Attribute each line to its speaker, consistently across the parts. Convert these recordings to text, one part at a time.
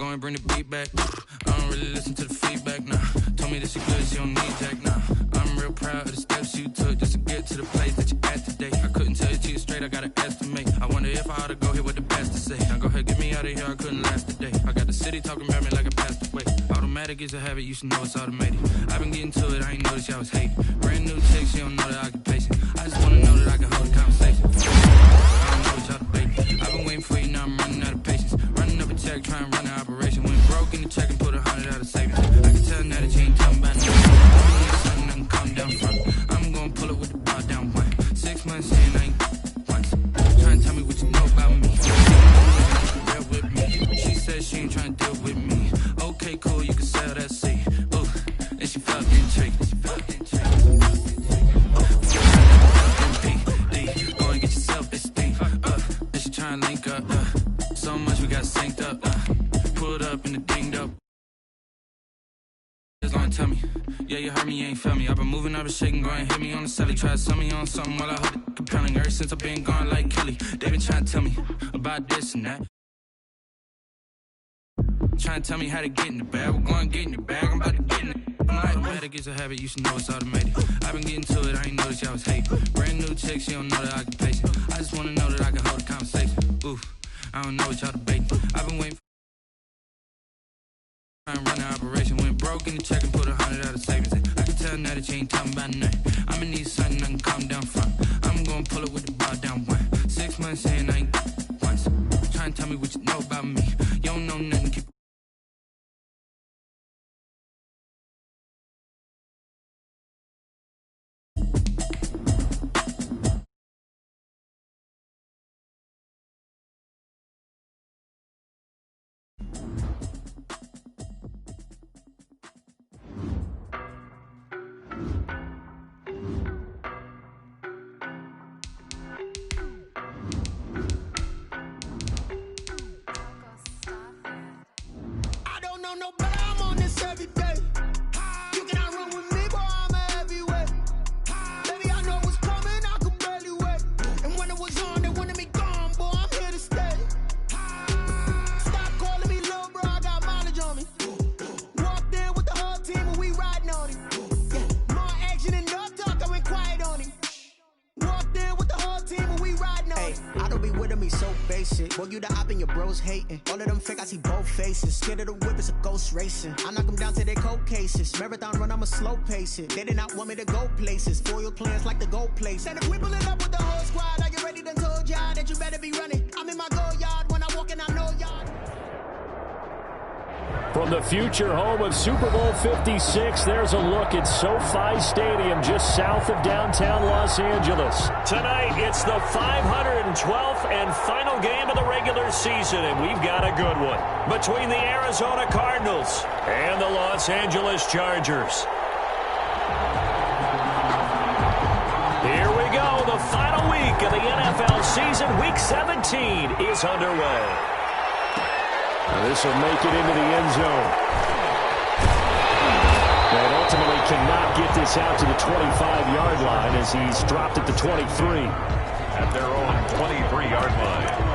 Speaker 1: Go and bring the beat back. I don't really listen to the feedback, nah. Told me that she good, she don't need Jack, nah. I'm real proud of the steps you took just to get to the place that you're at today. I couldn't tell you to you straight, I gotta estimate. I wonder if I ought to go here with the best to say. Now go ahead, get me out of here, I couldn't last a day. I got the city talking about me like I passed away. Automatic is a habit, you should know it's automated. I've been getting to it, I ain't noticed y'all was hating. Brand new chick, she don't know the occupation. I just wanna know that I can hold a conversation. I don't know what y'all debating. I've been waiting for you, now I'm running out of patience. Running up a check, trying to run an operation. Went broke in the check and put 100 out of savings. I can tell now that you ain't talking about nothing. I need something I can calm down from. I'm gonna pull it with the bar down one. 6 months in, I ain't once. Trying to tell me what you know about me. Real with me. She said she ain't trying to deal with me. Okay, cool, you can sell that seat. Ooh, and she felt intrigued. She felt intrigued. MPD, go and get yourself esteem. And she trying to link up. So much we got synced up. Pulled up in the dinged up. Just gonna tell me, yeah, you heard me, you ain't felt me. I've been moving, I've been shaking, go and hit me on the celly. Try to sell me on something while I hold it compelling. Ever since I've been gone like Kelly, they been trying to tell me about this and that. Trying to tell me how to get in the bag. We're going to get in the bag, I'm about to get in it. I'm like, automatic is a habit, you should know it's automated. I've been getting to it, I ain't noticed y'all was hating. Brand new chick, she don't know the occupation. I just wanna know that I can hold a conversation. Ooh, I don't know what y'all debating. I've been waiting for trying to run an operation. Went broke in the check and put 100 out of savings. I can tell now that you ain't talking about nothing. I'ma need something I can calm down from. I'm gonna pull it with the bar down one. 6 months in, I ain't once. Trying to tell me what you know about me. You don't know nothing, keep
Speaker 2: Boy, you the op and your bros hating. All of them fake, I see both faces. Scared of the whip, it's a ghost racing. I knock them down to their cold cases. Marathon run, I'ma slow pace it. They did not want me to go places. Foil plans like the gold place. And if we pull it up with the whole squad, are you ready? Done told y'all that you better be running. I'm in my goal yard when I walk in, I know y'all.
Speaker 3: From the future home of Super Bowl 56, there's a look at SoFi Stadium just south of downtown Los Angeles. Tonight, it's the 512th and final game of the regular season, and we've got a good one between the Arizona Cardinals and the Los Angeles Chargers. Here we go. The final week of the NFL season, Week 17, is underway. This will make it into the end zone. And ultimately cannot get this out to the 25-yard line as he's dropped at the 23.
Speaker 4: At their own 23-yard line.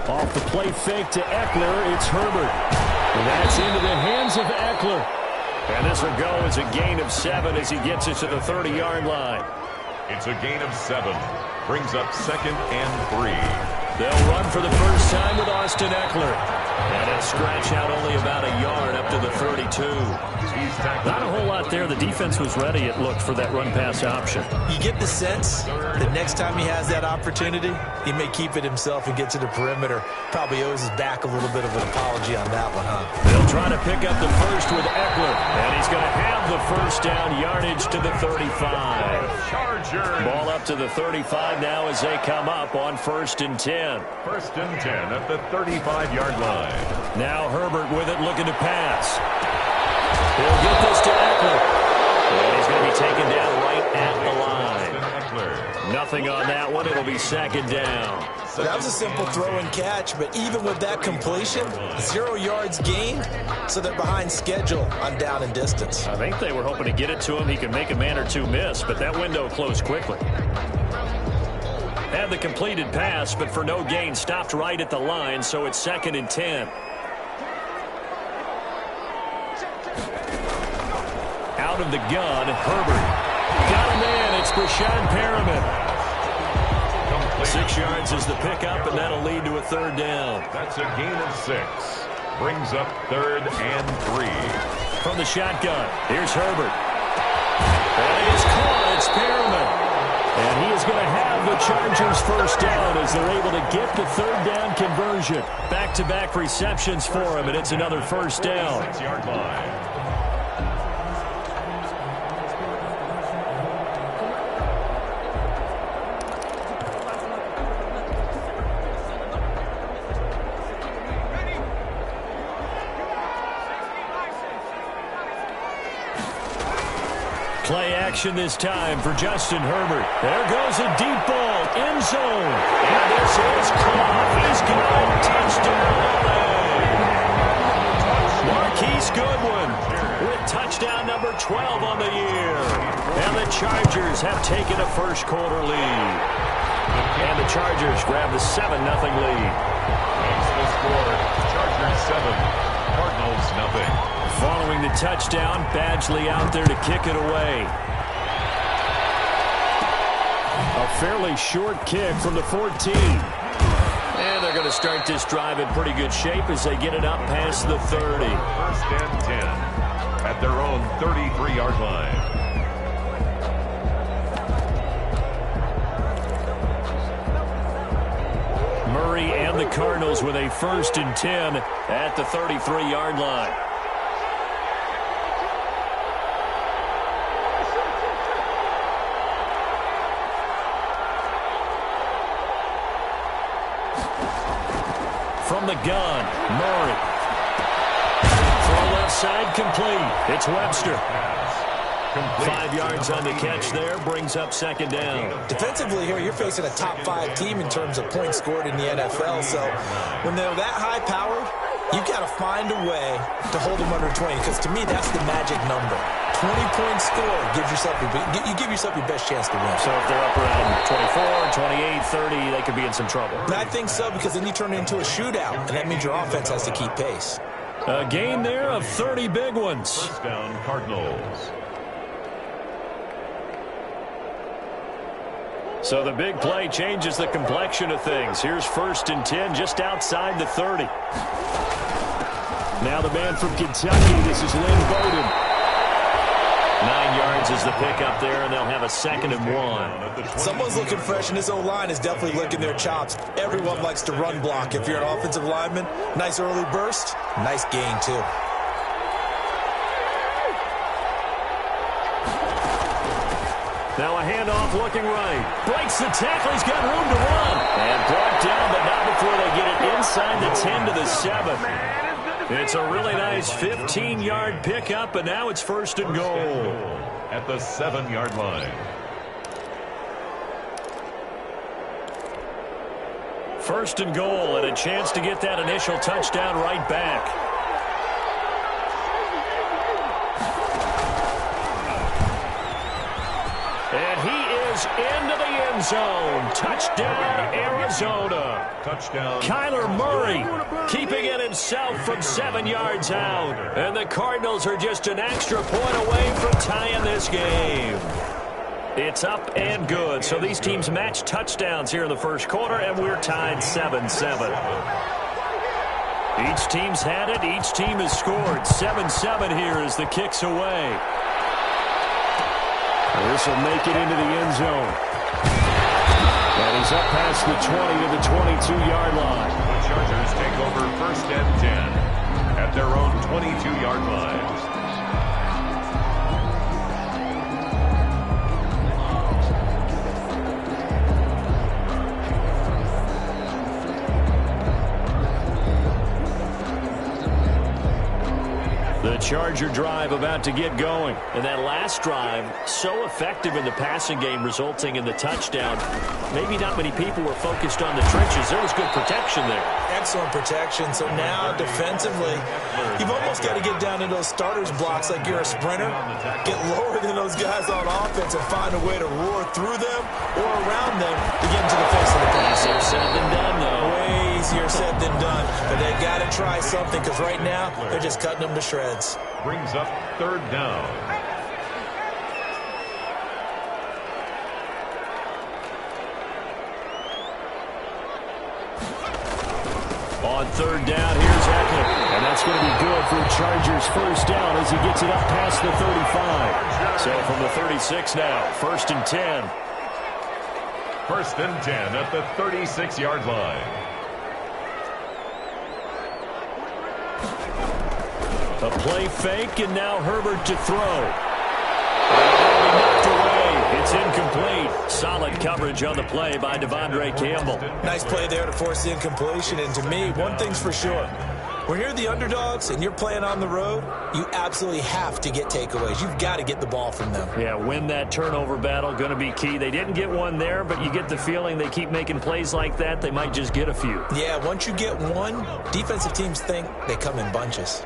Speaker 3: Off the play fake to Eckler, it's Herbert. And that's into the hands of Eckler. And this will go as a gain of 7 as he gets it to the 30-yard line.
Speaker 4: It's a gain of 7. Brings up 2nd and 3.
Speaker 3: They'll run for the first time with Austin Eckler. And he'll scratch out only about a yard up to the 32. Not a whole lot there. The defense was ready, it looked, for that run-pass option.
Speaker 5: You get the sense that next time he has that opportunity, he may keep it himself and get to the perimeter. Probably owes his back a little bit of an apology on that one, huh?
Speaker 3: They'll try to pick up the first with Eckler. And he's going to have the first down yardage to the 35.
Speaker 4: Chargers.
Speaker 3: Ball up to the 35 now as they come up on 1st and 10.
Speaker 4: 1st and 10 at the 35-yard line.
Speaker 3: Now Herbert with it, looking to pass. He'll get this to Eckler. And he's going to be taken down right at the line. Nothing on that one. It'll be 2nd down.
Speaker 5: That was a simple throw and catch, but even with that completion, 0 yards gained, so they're behind schedule on down and distance.
Speaker 3: I think they were hoping to get it to him. He could make a man or two miss, but that window closed quickly. Had the completed pass, but for no gain, stopped right at the line, so it's 2nd and 10. Out of the gun, Herbert. Got a man, it's Brashad Perriman. 6 yards is the pickup, and that'll lead to a 3rd down.
Speaker 4: That's a gain of 6. Brings up 3rd and 3.
Speaker 3: From the shotgun, here's Herbert. And it is caught, it's Perriman. And he is going to have the Chargers' 1st down as they're able to get the 3rd down conversion. Back-to-back receptions for him, and it's another 1st down.
Speaker 4: 6-yard line.
Speaker 3: Play action this time for Justin Herbert. There goes a deep ball, end zone. And this is caught. He's got a touchdown. Marquise Goodwin with touchdown number 12 on the year. And the Chargers have taken a first-quarter lead. And the Chargers grab the 7-0 lead.
Speaker 4: That's the score. Chargers 7, Cardinals 0.
Speaker 3: Following the touchdown, Badgley out there to kick it away. A fairly short kick from the 14. And they're going to start this drive in pretty good shape as they get it up past the 30.
Speaker 4: 1st and 10 at their own 33-yard line.
Speaker 3: Murray and the Cardinals with a 1st and 10 at the 33-yard line. From the gun, Murray. Throw left side complete. It's Webster. 5 yards on the catch there, brings up 2nd down.
Speaker 5: Defensively here, you're facing a top-5 team in terms of points scored in the NFL, so when they're that high-powered, you've got to find a way to hold them under 20, because to me, that's the magic number. 20-point score gives yourself you give yourself your best chance to win.
Speaker 3: So if they're up around 24, 28, 30, they could be in some trouble.
Speaker 5: I think so, because then you turn it into a shootout, and that means your offense has to keep pace.
Speaker 3: A gain there of 30 big ones.
Speaker 4: 1st down, Cardinals.
Speaker 3: So the big play changes the complexion of things. Here's 1st and 10 just outside the 30. Now the man from Kentucky, this is Lynn Bowden. 9 yards is the pickup there, and they'll have a 2nd and 1.
Speaker 5: Someone's looking fresh, and this O-line is definitely licking their chops. Everyone likes to run block. If you're an offensive lineman, nice early burst, nice gain too.
Speaker 3: Now a handoff looking right. Breaks the tackle. He's got room to run. And brought down, but not before they get it inside the 10 to the 7. It's a really nice 15-yard pickup, and now it's 1st and goal.
Speaker 4: At the 7-yard line.
Speaker 3: 1st and goal, and a chance to get that initial touchdown right back. And he is into the end zone. Touchdown, Arizona.
Speaker 4: Touchdown.
Speaker 3: Kyler Murray keeping it himself from 7 yards out. And the Cardinals are just an extra point away from tying this game. It's up and good. So these teams match touchdowns here in the 1st quarter, and we're tied 7-7. Each team's had it. Each team has scored. 7-7 here as the kick's away. This will make it into the end zone. And he's up past the 20 to the 22-yard line.
Speaker 4: The Chargers take over 1st and 10 at their own 22-yard line.
Speaker 3: The Charger drive about to get going. And that last drive, so effective in the passing game, resulting in the touchdown. Maybe not many people were focused on the trenches. There was good protection there.
Speaker 5: Excellent protection. So now, defensively, you've almost got to get down into those starters blocks like you're a sprinter. Get lower than those guys on offense and find a way to roar through them or around them to get into the face of the pass.
Speaker 3: Easier said than done, though.
Speaker 5: Way easier said than done. But they've got to try something because right now, they're just cutting them to shreds.
Speaker 4: Brings up third down.
Speaker 3: On third down, here's Eckler. And that's going to be good for Chargers first down as he gets it up past the 35. So from the 36 now, 1st and 10.
Speaker 4: 1st and 10 at the 36-yard line.
Speaker 3: A play fake, and now Herbert to throw. Knocked away. It's incomplete. Solid coverage on the play by Devondre Campbell.
Speaker 5: Nice play there to force the incompletion. And to me, one thing's for sure. When you're the underdogs and you're playing on the road, you absolutely have to get takeaways. You've got to get the ball from them.
Speaker 3: Yeah, win that turnover battle, going to be key. They didn't get one there, but you get the feeling they keep making plays like that, they might just get a few.
Speaker 5: Yeah, once you get one, defensive teams think they come in bunches.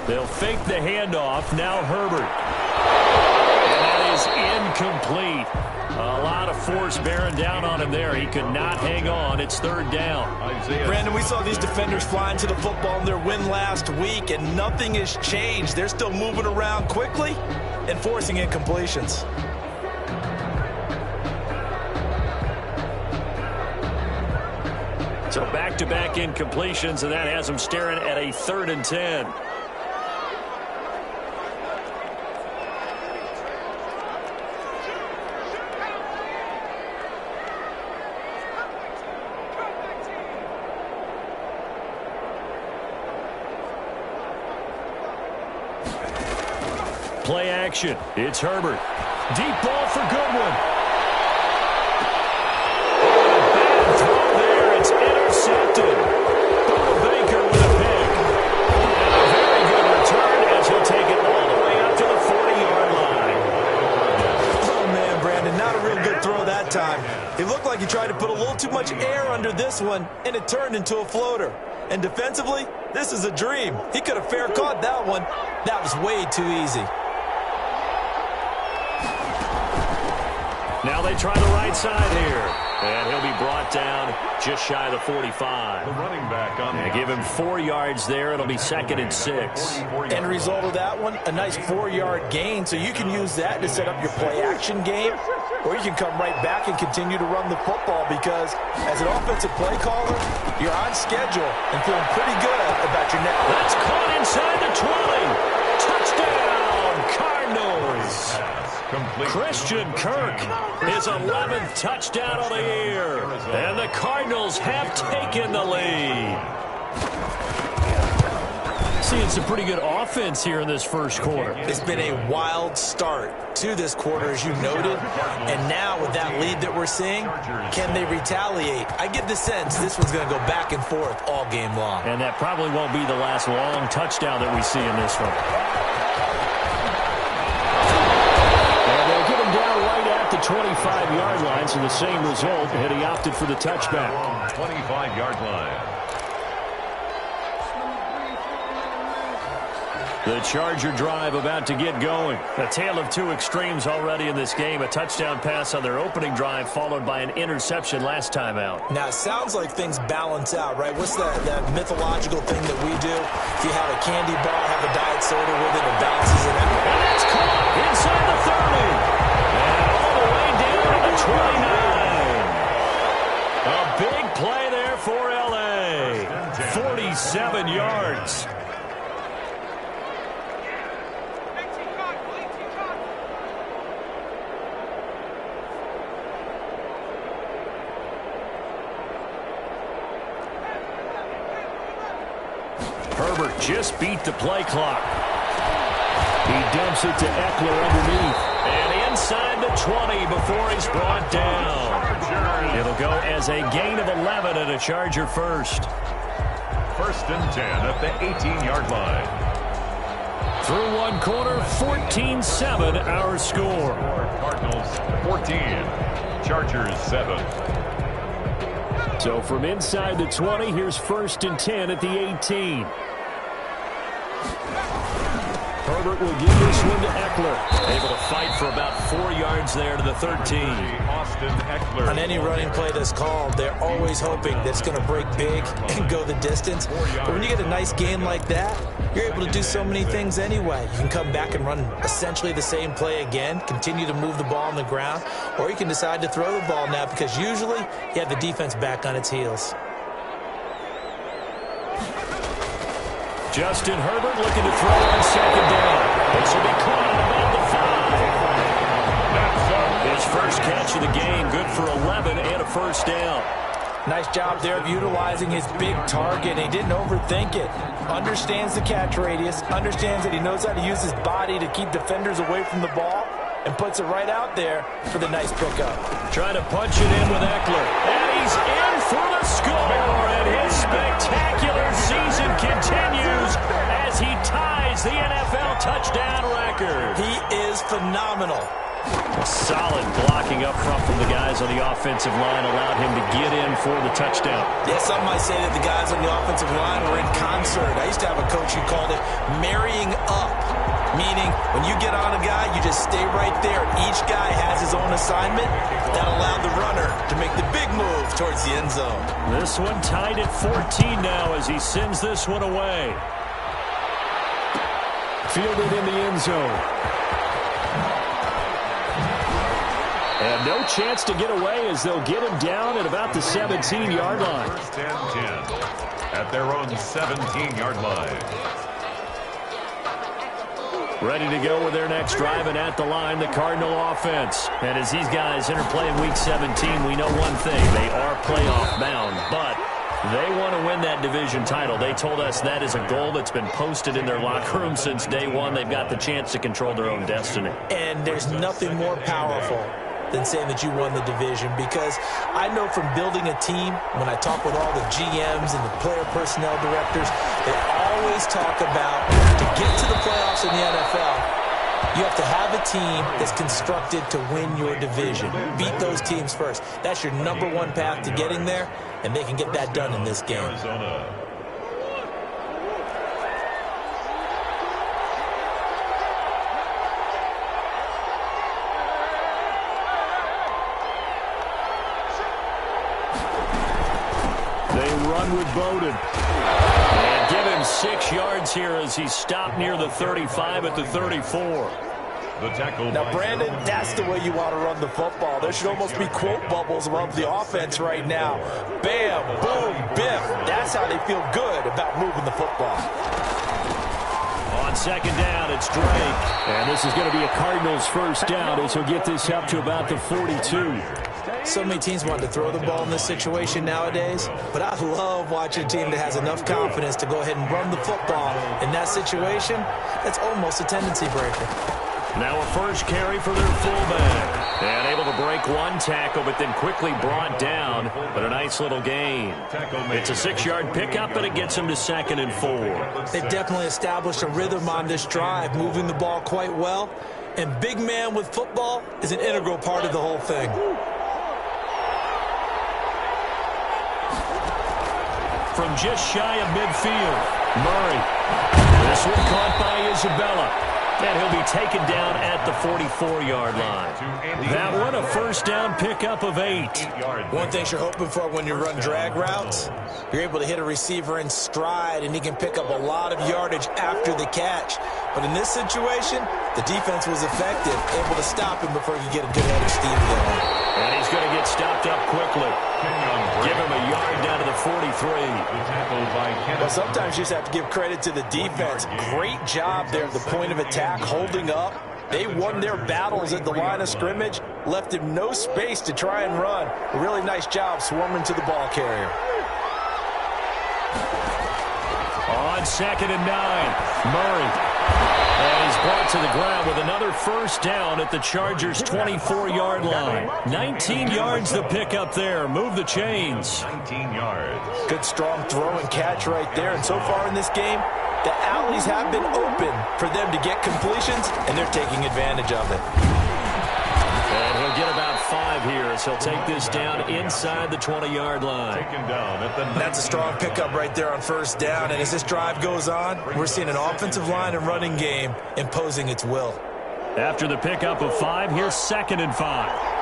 Speaker 3: They'll fake the handoff. Now Herbert. And that is incomplete. A lot of force bearing down on him there. He could not hang on. It's third down.
Speaker 5: Brandon, we saw these defenders flying to the football in their win last week, and nothing has changed. They're still moving around quickly and forcing incompletions.
Speaker 3: So back-to-back incompletions, and that has them staring at a 3rd and 10. Play action. It's Herbert. Deep ball for Goodwin. Bad throw there. It's intercepted. Baker with a pick. And a very good return as he'll take it all the way up to the 40-yard line.
Speaker 5: Oh, man, Brandon, not a real good throw that time. It looked like he tried to put a little too much air under this one, and it turned into a floater. And defensively, this is a dream. He could have fair caught that one. That was way too easy.
Speaker 3: Now they try the right side here. And he'll be brought down just shy of the 45.
Speaker 4: The running back on
Speaker 3: and give him 4 yards there. It'll be 2nd and 6.
Speaker 5: End result of that one, a nice 4-yard gain. So you can use that to set up your play-action game, or you can come right back and continue to run the football because as an offensive play caller, you're on schedule and feeling pretty good about your next.
Speaker 3: That's caught inside the 20. Touchdown, Cardinals. Christian Kirk, his 11th touchdown of the year. And the Cardinals have taken the lead. Seeing some pretty good offense here in this first quarter.
Speaker 5: It's been a wild start to this quarter, as you noted. And now with that lead that we're seeing, can they retaliate? I get the sense this one's going to go back and forth all game long.
Speaker 3: And that probably won't be the last long touchdown that we see in this one. Down right at the 25-yard line, so the same result, and he opted for the touchback.
Speaker 4: 25-yard line.
Speaker 3: The Charger drive about to get going. A tale of two extremes already in this game. A touchdown pass on their opening drive, followed by an interception last time out.
Speaker 5: Now, it sounds like things balance out, right? What's that mythological thing that we do? If you have a candy bar, have a diet soda with it, it balances it out.
Speaker 3: And that's caught inside the 30. And all the way down to the 29. A big play there for L.A. 47 yards. Herbert just beat the play clock. He dumps it to Eckler underneath. And inside the 20 before he's brought down. It'll go as a gain of 11 and a Charger first.
Speaker 4: First and 10 at the 18-yard line.
Speaker 3: Through one quarter, 14-7 our score.
Speaker 4: Cardinals 14, Chargers 7.
Speaker 3: So from inside the 20, here's first and 10 at the 18. Herbert will give this one to Eckler. Able to fight for about 4 yards there to the 13.
Speaker 4: Austin Eckler.
Speaker 5: On any running play that's called, they're always hoping that it's going to break big and go the distance. But when you get a nice game like that, you're able to do so many things anyway. You can come back and run essentially the same play again, continue to move the ball on the ground, or you can decide to throw the ball now because usually you have the defense back on its heels.
Speaker 3: Justin Herbert looking to throw on second down. This will be caught about the 5. His first catch of the game, good for 11 and a first down.
Speaker 5: Nice job there of utilizing his big target. He didn't overthink it. Understands the catch radius, understands that he knows how to use his body to keep defenders away from the ball, and puts it right out there for the nice pickup.
Speaker 3: Trying to punch it in with Eckler. And he's in for the score. And his spectacular season continues as he ties the NFL touchdown record.
Speaker 5: He is phenomenal.
Speaker 3: Solid blocking up front from the guys on the offensive line allowed him to get in for the touchdown.
Speaker 5: Yeah, some might say that the guys on the offensive line were in concert. I used to have a coach who called it marrying up, meaning when you get on a guy, you just stay right there. Each guy has his own assignment. That allowed the runner to make the big move towards the end zone.
Speaker 3: This one tied at 14 now as he sends this one away. Fielded in the end zone. And no chance to get away as they'll get him down at about the 17-yard line.
Speaker 4: First and 10 at their own 17-yard line.
Speaker 3: Ready to go with their next drive, and at the line, the Cardinal offense. And as these guys interplay in Week 17, we know one thing. They are playoff bound, but they want to win that division title. They told us that is a goal that's been posted in their locker room since day one. They've got the chance to control their own destiny.
Speaker 5: And there's nothing more powerful than saying that you won the division, because I know from building a team, when I talk with all the GMs and the player personnel directors, they always talk about to get to the playoffs in the NFL, you have to have a team that's constructed to win your division. Beat those teams first. That's your number one path to getting there, and they can get that done in this game.
Speaker 4: Arizona.
Speaker 3: With Bowden. And give him 6 yards here as he's stopped near the 35 at the 34.
Speaker 4: The tackle.
Speaker 5: Now, Brandon, that's the way you want to run the football. There should almost be quote bubbles above the offense right now. Bam, boom, biff. That's how they feel good about moving the football.
Speaker 3: On second down, it's Drake. And this is going to be a Cardinals first down as he'll get this up to about the 42.
Speaker 5: So many teams want to throw the ball in this situation nowadays, but I love watching a team that has enough confidence to go ahead and run the football. In that situation, that's almost a tendency breaker.
Speaker 3: Now a first carry for their fullback. And able to break one tackle, but then quickly brought down. But a nice little gain. It's a 6-yard pickup, and it gets him to 2nd and 4.
Speaker 5: They've definitely established a rhythm on this drive, moving the ball quite well. And big man with football is an integral part of the whole thing.
Speaker 3: From just shy of midfield, Murray. This one caught by Isabella. And he'll be taken down at the 44-yard line. That one, a first down pickup of 8.
Speaker 5: One thing you're hoping for when you run drag routes, you're able to hit a receiver in stride, and he can pick up a lot of yardage after the catch. But in this situation, the defense was effective, able to stop him before he could get a good head of steam going.
Speaker 3: And he's going to get stopped up quickly. Give him a yard down to the 43.
Speaker 5: Well, sometimes you just have to give credit to the defense. Great job there at the point of attack, holding up. They won their battles at the line of scrimmage, left him no space to try and run. A really nice job swarming to the ball carrier.
Speaker 3: On 2nd and 9, Murray And he's brought to the ground with another first down at the Chargers' 24-yard line. 19 yards to pick up there. Move the chains.
Speaker 4: 19 yards.
Speaker 5: Good strong throw and catch right there. And so far in this game, the alleys have been open for them to get completions, and they're taking advantage of it.
Speaker 3: And he'll get about 5 here as he'll take this down inside the 20-yard line.
Speaker 4: Taken down at the
Speaker 5: That's a strong pickup right there on first down. And as this drive goes on, we're seeing an offensive line and running game imposing its will.
Speaker 3: After the pickup of 5, here's 2nd and 5.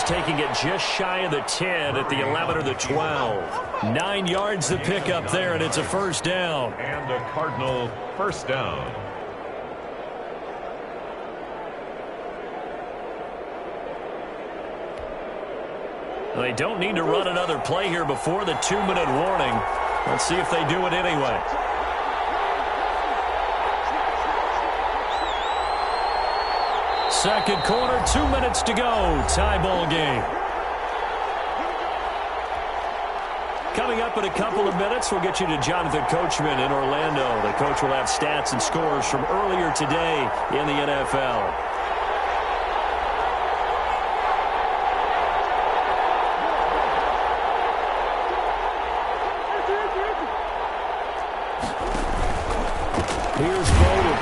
Speaker 3: Taking it just shy of the 10 at the 11 or the 12. 9 yards to pick up there, and it's a first down.
Speaker 4: And a Cardinal first down.
Speaker 3: They don't need to run another play here before the 2-minute warning. Let's see if they do it anyway. Second quarter, 2 minutes to go. Tie ball game. Coming up in a couple of minutes, we'll get you to Jonathan Coachman in Orlando. The coach will have stats and scores from earlier today in the NFL. Here's Bowden.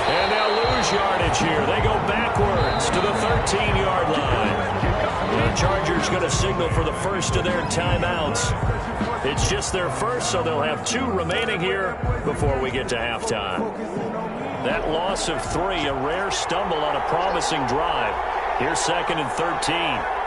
Speaker 3: And they'll lose yardage here. They go backwards to the 13-yard line. The Chargers going to signal for the first of their timeouts. It's just their first, so they'll have 2 remaining here before we get to halftime. That loss of 3, a rare stumble on a promising drive. Here's 2nd and 13.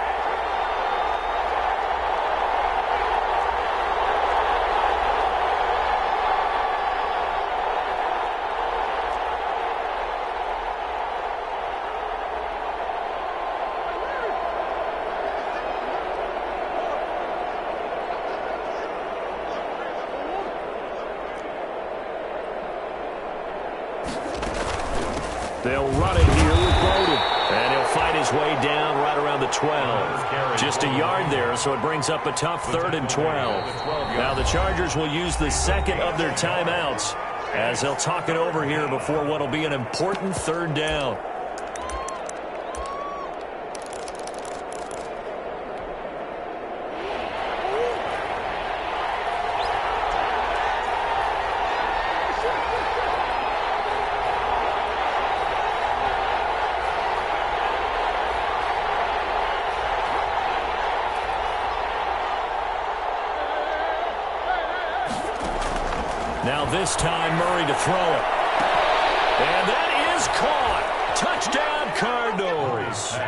Speaker 3: They'll run it here with Bowden. And he'll fight his way down right around the 12. Just a yard there, so it brings up a tough 3rd and 12. Now the Chargers will use the second of their timeouts as they'll talk it over here before what will be an important 3rd down. Now this time, Murray to throw it. And that is caught. Touchdown, Cardinals.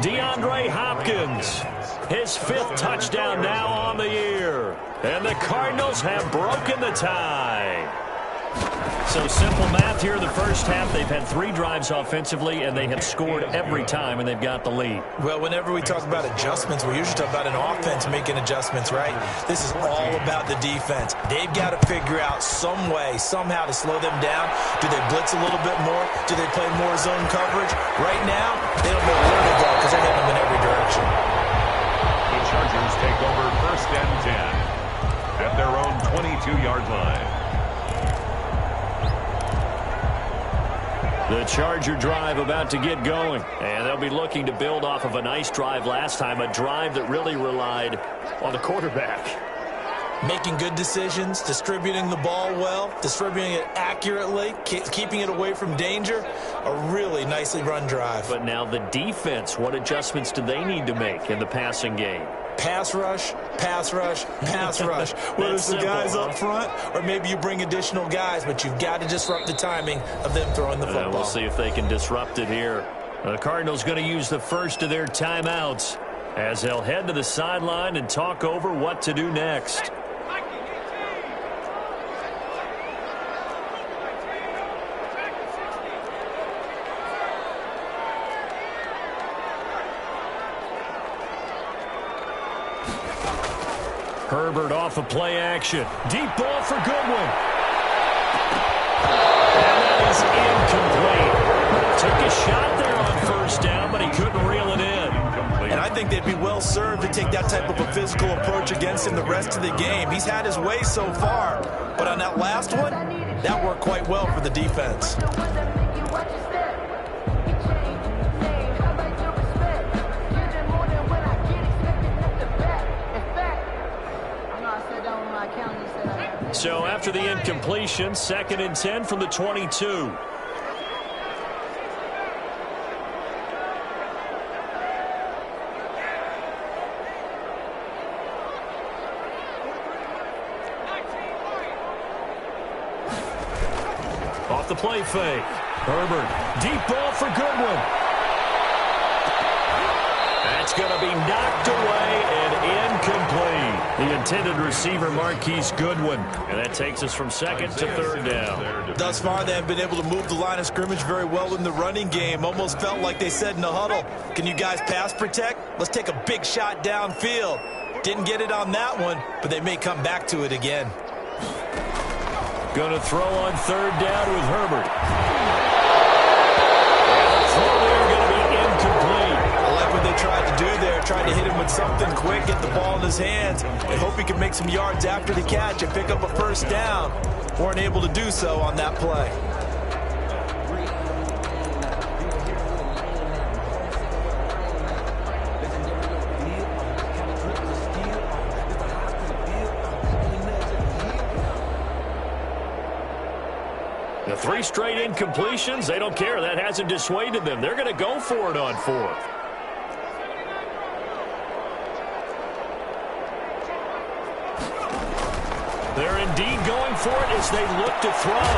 Speaker 3: DeAndre Hopkins, his 5th touchdown now on the year. And the Cardinals have broken the tie. So simple math here in the first half. They've had 3 drives offensively, and they have scored every time, and they've got the lead.
Speaker 5: Well, whenever we talk about adjustments, we usually talk about an offense making adjustments, right? This is all about the defense. They've got to figure out some way, somehow to slow them down. Do they blitz a little bit more? Do they play more zone coverage? Right now, they don't know where to go because they're hitting them in every direction.
Speaker 4: The Chargers take over 1st and 10 at their own 22-yard line.
Speaker 3: The Charger drive about to get going, and they'll be looking to build off of a nice drive last time, a drive that really relied on the quarterback.
Speaker 5: Making good decisions, distributing the ball well, distributing it accurately, keeping it away from danger. A really nicely run drive.
Speaker 3: But now the defense, what adjustments do they need to make in the passing game?
Speaker 5: Pass rush, pass rush, pass rush. Whether it's the guys up front or maybe you bring additional guys, but you've got to disrupt the timing of them throwing the football.
Speaker 3: We'll see if they can disrupt it here. The Cardinals going to use the first of their timeouts as they'll head to the sideline and talk over what to do next. Herbert off of play action. Deep ball for Goodwin. And that is incomplete. Took a shot
Speaker 5: type of a physical approach against him the rest of the game. He's had his way so far, but on that last one, that worked quite well for the defense.
Speaker 3: So after the incompletion, 2nd and 10 from the 22. Off the play fake. Herbert, deep ball for Goodwin. That's going to be knocked away and incomplete. The intended receiver, Marquise Goodwin. And that takes us from 2nd to 3rd down.
Speaker 5: Thus far, they have been able to move the line of scrimmage very well in the running game. Almost felt like they said in the huddle, can you guys pass protect? Let's take a big shot downfield. Didn't get it on that one, but they may come back to it again.
Speaker 3: Going to throw on 3rd down with Herbert. Throw there going to be incomplete.
Speaker 5: I like what they tried to do there, tried to hit him with something quick, get the ball in his hands, and hope he can make some yards after the catch and pick up a 1st down. Weren't able to do so on that play.
Speaker 3: The 3 straight incompletions, they don't care. That hasn't dissuaded them. They're going to go for it on 4th. They're indeed going for it as they look to throw.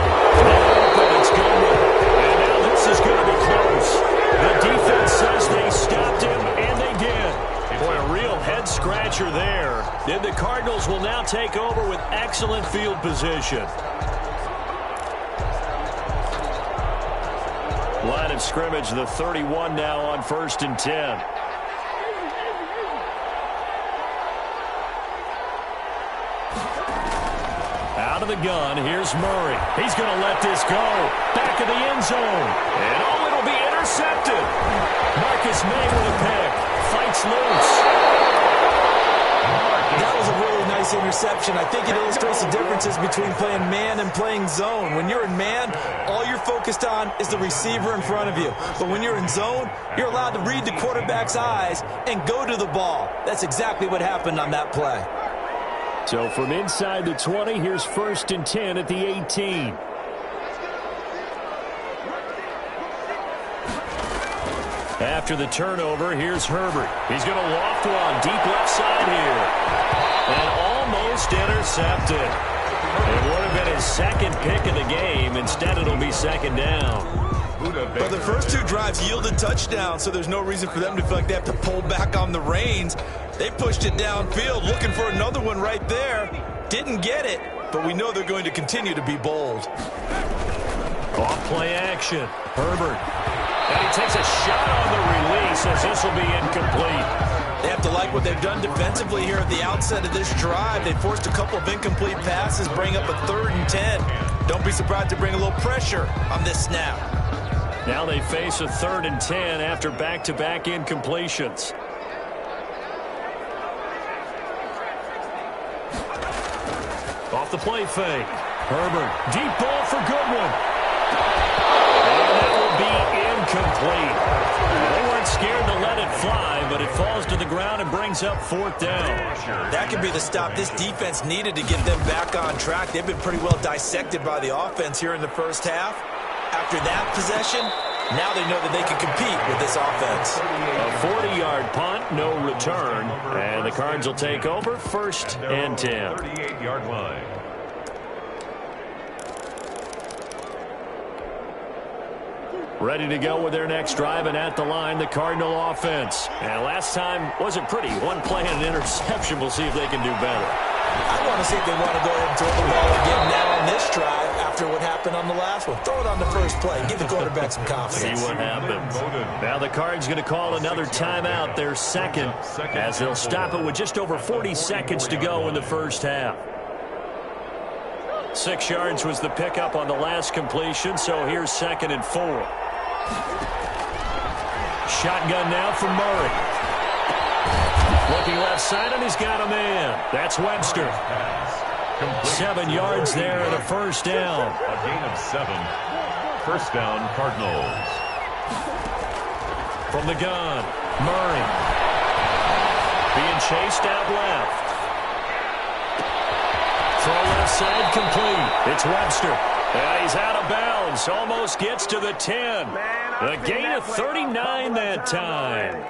Speaker 3: It's Goodwin. And now this is going to be close. The defense says they stopped him, and they did. Boy, a real head-scratcher there. Then the Cardinals will now take over with excellent field position. Line of scrimmage, the 31 now on 1st and 10. Out of the gun, here's Murray. He's going to let this go. Back of the end zone. And oh, it'll be intercepted. Marcus May with a pick. Fights loose.
Speaker 5: That was a really nice interception. I think it illustrates the differences between playing man and playing zone. When you're in man, all you're focused on is the receiver in front of you. But when you're in zone, you're allowed to read the quarterback's eyes and go to the ball. That's exactly what happened on that play.
Speaker 3: So from inside the 20, here's 1st and 10 at the 18. After the turnover, here's Herbert. He's going to loft one deep left side here. And almost intercepted. It would have been his 2nd pick of the game. Instead, it'll be 2nd down.
Speaker 5: But the first 2 drives yielded touchdowns, so there's no reason for them to feel like they have to pull back on the reins. They pushed it downfield, looking for another one right there. Didn't get it, but we know they're going to continue to be bold.
Speaker 3: Off play action. Herbert. And he takes a shot on the release as this will be incomplete.
Speaker 5: They have to like what they've done defensively here at the outset of this drive. They forced a couple of incomplete passes, bring up a 3rd and 10. Don't be surprised to bring a little pressure on this snap.
Speaker 3: Now they face a 3rd and 10 after back-to-back incompletions. Off the play fake. Herbert, deep ball for Goodwin. And that will be incomplete. They weren't scared to let it fly, but it falls to the ground and brings up 4th down.
Speaker 5: That could be the stop this defense needed to get them back on track. They've been pretty well dissected by the offense here in the first half. After that possession, now they know that they can compete with this offense.
Speaker 3: A 40-yard punt, no return, and the Cards will take over 1st and 10.
Speaker 4: 38-yard line.
Speaker 3: Ready to go with their next drive, and at the line, the Cardinal offense. And last time wasn't pretty. One play and an interception. We'll see if they can do better.
Speaker 5: I want to see if they want to go ahead and throw the ball again now on this drive after what happened on the last one. Throw it on the first play. Give the quarterback some confidence.
Speaker 3: See what happens. Now the Cards going to call another timeout, their 2nd, as they'll stop it with just over 40 seconds to go in the first half. 6 yards was the pickup on the last completion, so here's 2nd and 4. Shotgun now for Murray. Looking left side, and he's got a man. That's Webster. 7 yards there and a first down.
Speaker 4: A gain of 7. First down, Cardinals.
Speaker 3: From the gun, Murray. Being chased out left. Throw left side complete. It's Webster. And he's out of bounds. Almost gets to the 10. A gain of 39 that time.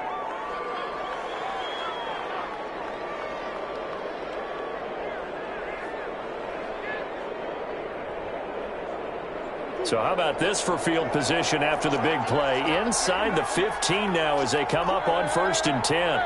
Speaker 3: So how about this for field position after the big play? Inside the 15 now as they come up on 1st and 10.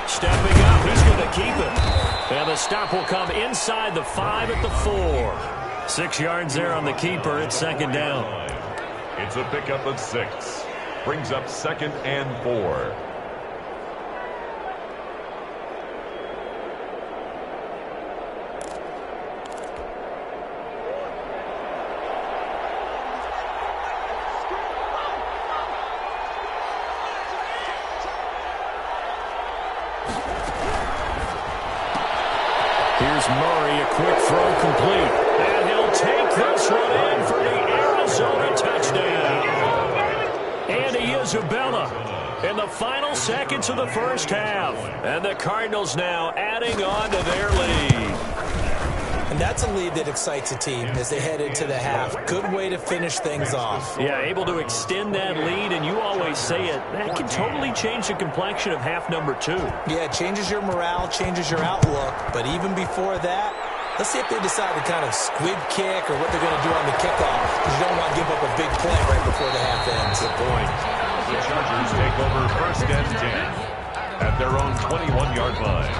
Speaker 3: Stepping up, he's going to keep it. And the stop will come inside the 5 at the 4. 6 yards there on the keeper. It's 2nd down.
Speaker 4: It's a pickup of 6. Brings up 2nd and 4.
Speaker 3: Here's Murray, a quick throw complete. And he'll take this one in for the Arizona touchdown. Andy Isabella in the final seconds of the first half. And the Cardinals now adding on to their lead.
Speaker 5: And that's a lead that excites a team as they head into the half. Good way to finish things off.
Speaker 3: Yeah, able to extend that lead, and you always say it, that can totally change the complexion of half number 2.
Speaker 5: Yeah, it changes your morale, changes your outlook. But even before that, let's see if they decide to kind of squib kick or what they're going to do on the kickoff, because you don't want to give up a big play right before the half ends.
Speaker 4: Good point. The Chargers take over 1st and 10 at their own 21-yard line.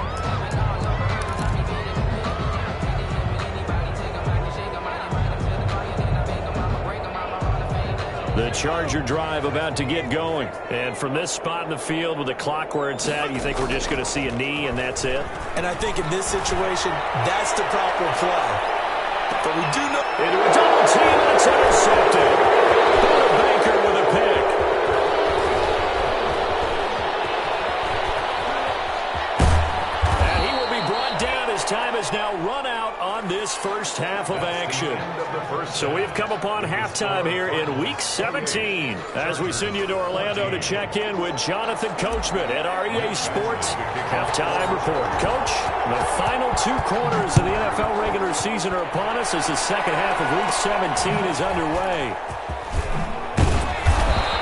Speaker 3: The Charger drive about to get going. And from this spot in the field with the clock where it's at, you think we're just going to see a knee and that's it?
Speaker 5: And I think in this situation, that's the proper play. But we do know...
Speaker 3: Into a double team, and it's intercepted. Buda Baker with a pick. And he will be brought down as time has now run out on this first half of action. So we've come upon halftime here in Week 17 as we send you to Orlando to check in with Jonathan Coachman at our EA Sports Halftime Report. Coach, the final 2 quarters of the NFL regular season are upon us as the second half of Week 17 is underway.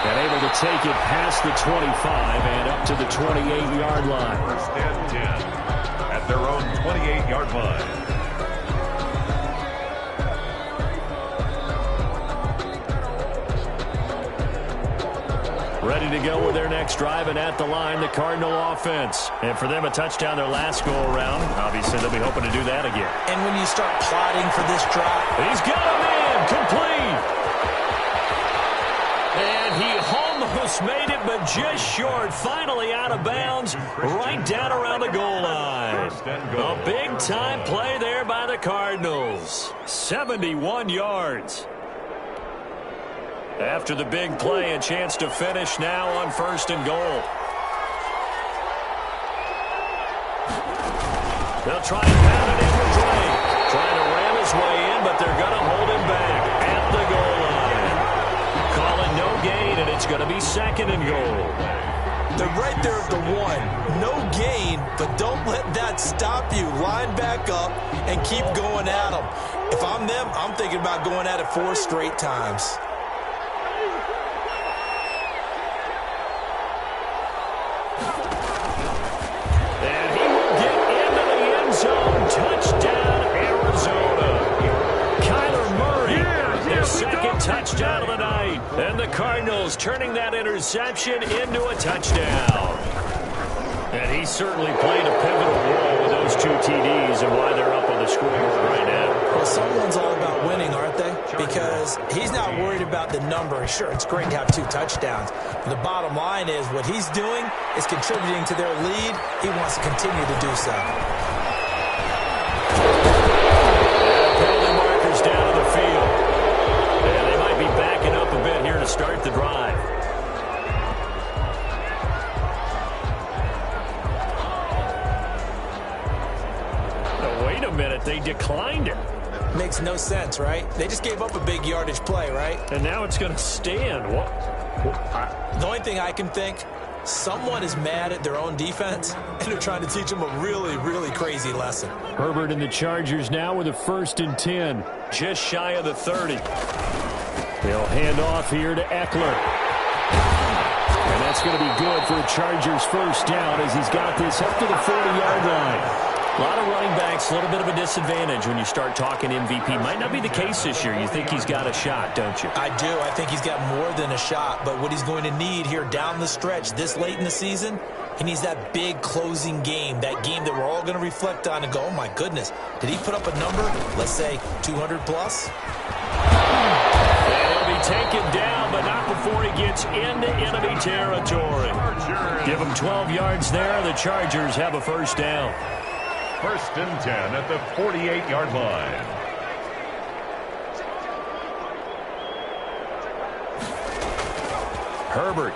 Speaker 3: And able to take it past the 25 and up to the 28-yard line.
Speaker 4: 1st and 10 at their own 28-yard line.
Speaker 3: Ready to go with their next drive, and at the line, the Cardinal offense. And for them, a touchdown their last go-around. Obviously, they'll be hoping to do that again.
Speaker 5: And when you start plotting for this drive...
Speaker 3: He's got a man, complete. And he almost made it, but just short. Finally out of bounds, right down around the goal line. A big-time play there by the Cardinals. 71 yards. After the big play, a chance to finish now on 1st and goal. They'll try and pound it in with Drake. Trying to ram his way in, but they're going to hold him back at the goal line. Call it no gain, and it's going to be 2nd and goal.
Speaker 5: They're right there at the 1. No gain, but don't let that stop you. Line back up and keep going at them. If I'm them, I'm thinking about going at it 4 straight times.
Speaker 3: Touchdown, Arizona. Kyler Murray, their 2nd touchdown of the night. And the Cardinals turning that interception into a touchdown. And he certainly played a pivotal role with those 2 TDs and why they're up on the scoreboard right now.
Speaker 5: Well, someone's all about winning, aren't they? Because he's not worried about the number. Sure, it's great to have 2 touchdowns. But the bottom line is what he's doing is contributing to their lead. He wants to continue to do so.
Speaker 3: to start the drive. Oh, wait a minute. They declined it.
Speaker 5: Makes no sense, right? They just gave up a big yardage play, right?
Speaker 3: And now it's going to stand. What?
Speaker 5: The only thing I can think, someone is mad at their own defense, and they're trying to teach them a really, really crazy lesson.
Speaker 3: Herbert and the Chargers now with a 1st and 10, just shy of the 30. They'll hand off here to Eckler. And that's going to be good for the Chargers' 1st down as he's got this up to the 40-yard line. A lot of running backs, a little bit of a disadvantage when you start talking MVP. Might not be the case this year. You think he's got a shot, don't you?
Speaker 5: I do. I think he's got more than a shot. But what he's going to need here down the stretch this late in the season, he needs that big closing game, that game that we're all going to reflect on and go, oh, my goodness, did he put up a number, let's say 200-plus?
Speaker 3: And he'll be taken down, but not before he gets into enemy territory. Give him 12 yards there. The Chargers have a 1st down.
Speaker 4: 1st and 10 at the 48-yard line.
Speaker 3: Herbert.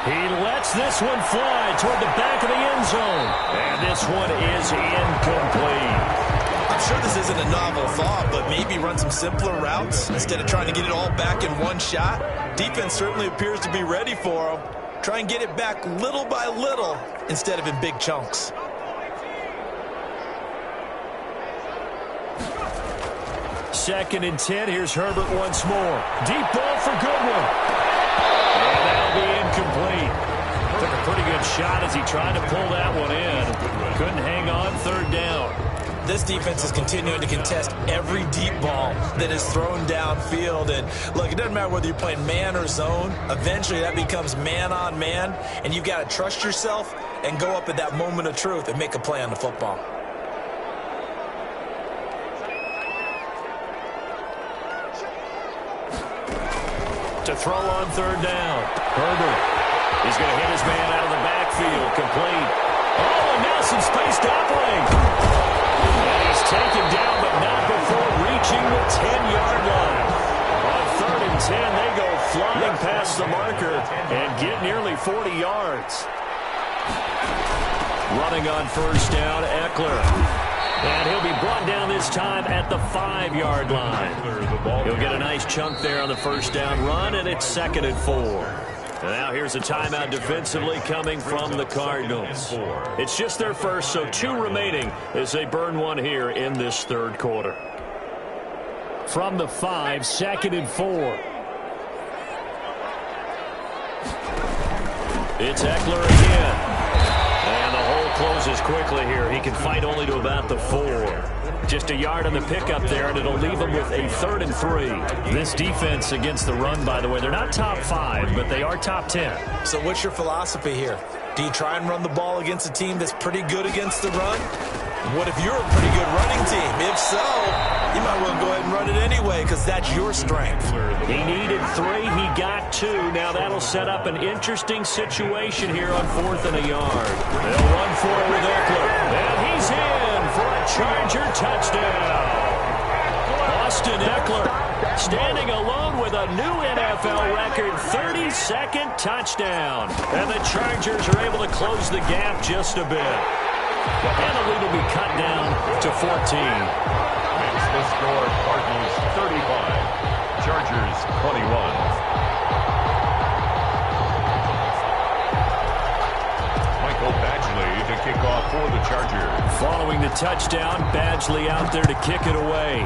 Speaker 3: He lets this one fly toward the back of the end zone. And this one is incomplete.
Speaker 5: I'm sure this isn't a novel thought, but maybe run some simpler routes instead of trying to get it all back in one shot. Defense certainly appears to be ready for him. Try and get it back little by little instead of in big chunks.
Speaker 3: 2nd and 10. Here's Herbert once more. Deep ball for Goodwin. And that'll be incomplete. Took a pretty good shot as he tried to pull that one in. Couldn't hang on. 3rd down.
Speaker 5: This defense is continuing to contest every deep ball that is thrown downfield. And look, it doesn't matter whether you're playing man or zone. Eventually that becomes man on man. And you've got to trust yourself and go up at that moment of truth and make a play on the football.
Speaker 3: To throw on 3rd down. Herbert. He's going to hit his man out of the backfield. Complete. Oh, and now some space to operate. And he's taken down, but not before reaching the 10-yard line. On 3rd and 10, they go flying past the marker and get nearly 40 yards. Running on 1st down, Eckler. And he'll be brought down this time at the 5-yard line. He'll get a nice chunk there on the 1st down run, and it's 2nd and 4. And now here's a timeout defensively coming from the Cardinals. It's just their 1st, so 2 remaining as they burn one here in this 3rd quarter. From the 5, 2nd and 4. It's Eckler again. And the hole closes quickly here. He can fight only to about the 4. Just a yard on the pickup there, and it'll leave him with a 3rd and 3. This defense against the run, by the way, they're not top 5, but they are top 10.
Speaker 5: So what's your philosophy here? Do you try and run the ball against a team that's pretty good against the run? What if you're a pretty good running team? If so, you might well go ahead and run it anyway because that's your strength.
Speaker 3: He needed 3. He got 2. Now that'll set up an interesting situation here on 4th and a yard. They'll run for it with Eckler. And he's in for a Charger touchdown. Austin Eckler standing alone with a new NFL record 32nd touchdown. And the Chargers are able to close the gap just a bit. And the lead will be cut down to 14.
Speaker 4: Makes the score Cardinals 35, Chargers 21. Michael Badgley to kick off for the Chargers.
Speaker 3: Following the touchdown, Badgley out there to kick it away.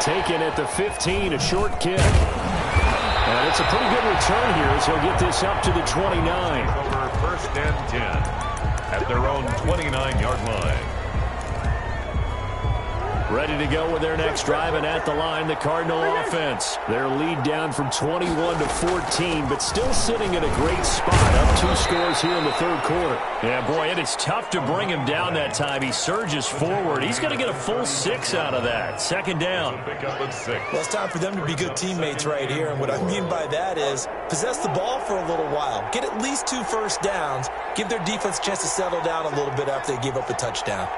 Speaker 3: Taken at the 15, a short kick. And it's a pretty good return here as he'll get this up to the 29.
Speaker 4: Over 1st and 10 at their own 29-yard line.
Speaker 3: Ready to go with their next drive, and at the line, the Cardinal offense. Their lead down from 21 to 14, but still sitting at a great spot. Up 2 scores here in the 3rd quarter. Yeah, boy, it is tough to bring him down that time. He surges forward. He's going to get a full 6 out of that. 2nd down.
Speaker 4: Pick up at 6.
Speaker 5: Well, it's time for them to be good teammates right here, and what I mean by that is possess the ball for a little while. Get at least 2 first downs. Give their defense a chance to settle down a little bit after they give up a touchdown.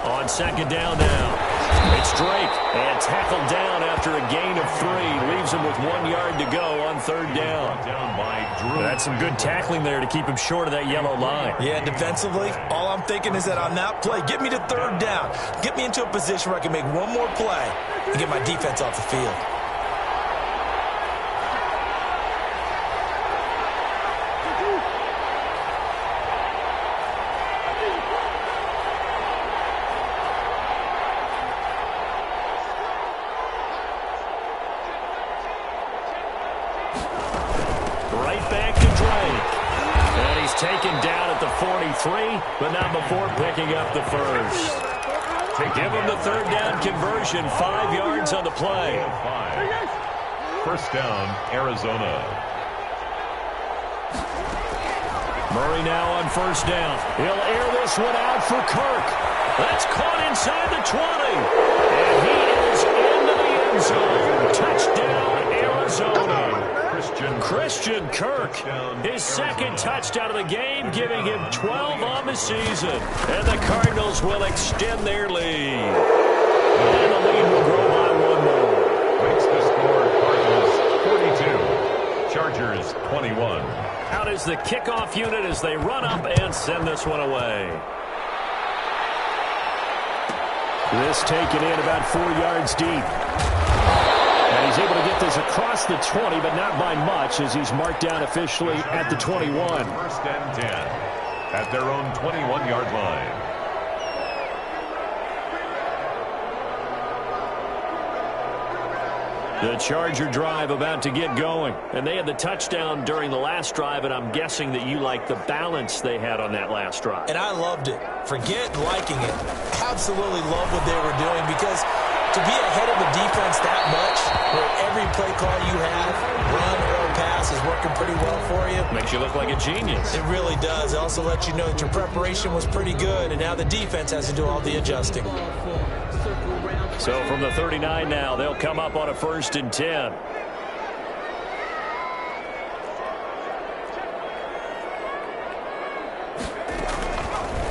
Speaker 3: On second down now. It's Drake, and tackled down after a gain of 3. Leaves him with 1 yard to go on third down. That's some good tackling there to keep him short of that yellow line.
Speaker 5: Yeah, defensively, all I'm thinking is that on that play, get me to third down. Get me into a position where I can make one more play and get my defense off the field.
Speaker 3: Taken down at the 43, but not before picking up the first. To give him the third down conversion, 5 yards on the play.
Speaker 4: First down, Arizona.
Speaker 3: Murray now on first down. He'll air this one out for Kirk. That's caught inside the 20. And he is into the end zone. Touchdown, Arizona. Christian Kirk, his second touchdown of the game, giving him 12 on the season. And the Cardinals will extend their lead. And the lead will grow by 1 more.
Speaker 4: Makes the score Cardinals 42, Chargers 21.
Speaker 3: Out is the kickoff unit as they run up and send this one away. This taken in about 4 yards deep. And he's able to get this across the 20, but not by much, as he's marked down officially at the 21.
Speaker 4: First and 10 at their own 21-yard line.
Speaker 3: The Charger drive about to get going. And they had the touchdown during the last drive, and I'm guessing that you like the balance they had on that last drive.
Speaker 5: And I loved it. Forget liking it. Absolutely love what they were doing, because to be ahead of the defense that much, where every play call you have, run or pass, is working pretty well for you.
Speaker 3: Makes you look like a genius.
Speaker 5: It really does. It also lets you know that your preparation was pretty good, and now the defense has to do all the adjusting.
Speaker 3: So from the 39 now, they'll come up on a 1st and 10.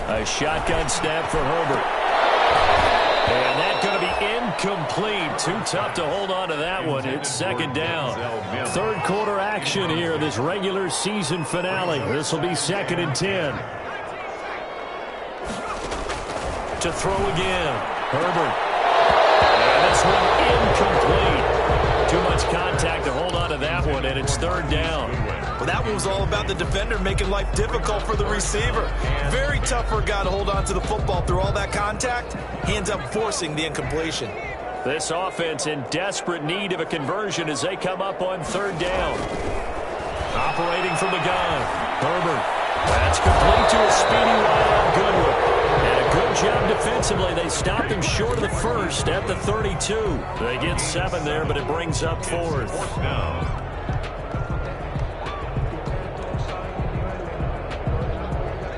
Speaker 3: A shotgun snap for Herbert. And that's going to be incomplete. Too tough to hold on to that one. It's second down. Third quarter action here, this regular season finale. This will be 2nd and 10. To throw again. Herbert. And this one incomplete. Too much contact to hold on to that one, and it's third down.
Speaker 5: Well, that one was all about the defender making life difficult for the receiver. Very tough for a guy to hold on to the football through all that contact. He ends up forcing the incompletion.
Speaker 3: This offense in desperate need of a conversion as they come up on third down. Operating from the gun. Herbert. That's complete to a speedy wide out Goodwin. And a good job defensively. They stopped him short of the first at the 32. They get 7 there, but it brings up 4th.